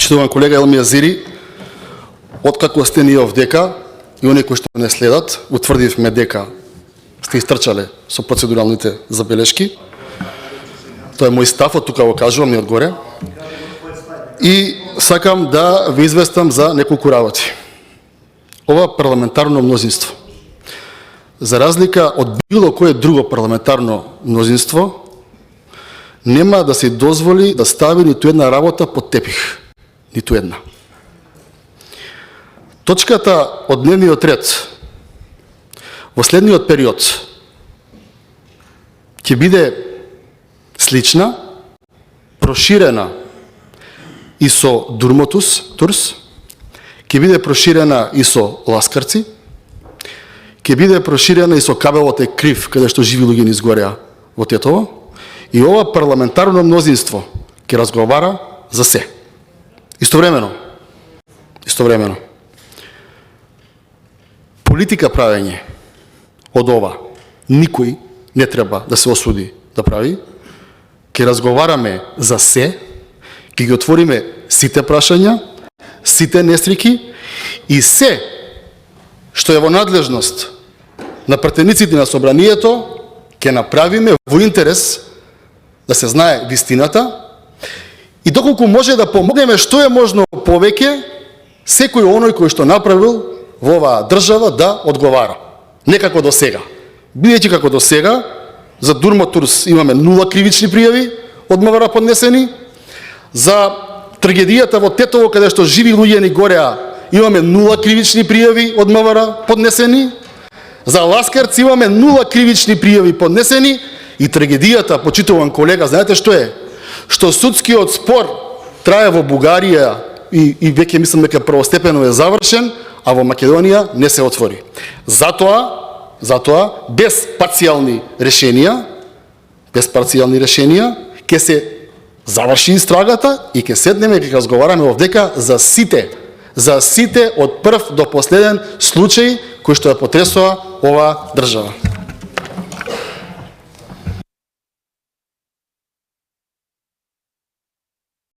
Почитуван колега Елмија Зири, откако сте ние овдека и оние кои што не следат, утврдивме дека сте истрчале со процедуралните забелешки. Тоа е мој став, од тука го кажувам, не одгоре. И сакам да ви известам за неколку работи. Ова парламентарно мнозинство, за разлика од било кое друго парламентарно мнозинство, нема да се дозволи да стави ниту една работа под тепих. Ниту една. Точката од дневниот ред во следниот период ќе биде слична, проширена и со Дурмотус, Турс, ќе биде проширена и со Ласкарци, ќе биде проширена и со Кабелот е крив, каде што живи луѓе низ гореа во Тетово, и ова парламентарно мнозинство ќе разговара за се. Истовремено, политика правење од ова никој не треба да се осуди да прави. Ќе разговараме за се, ќе ги отвориме сите прашања, сите нестрики и се што е во надлежност на пратениците на собранието ќе направиме во интерес да се знае вистината и доколку може да помогнеме што е можно повеќе секој оној кој што направил во оваа држава да одговара. Не како до сега. Бидејќи како до сега за Дурмотурс имаме 0 кривични пријави од МВР поднесени, за трагедијата во Тетово каде што живи луѓе ни гореа имаме 0 кривични пријави од МВР поднесени, за Ласкарци имаме 0 кривични пријави поднесени и трагедијата, почитуван колега, знаете што е? Што судскиот спор трае во Бугарија и веќе мислам дека првостепено е завршен, а во Македонија не се отвори. Затоа без парцијални решенија ќе се заврши истрагата и ќе седнеме и ќе разговараме овдека за сите од прв до последен случај кој што ја потресува оваа држава.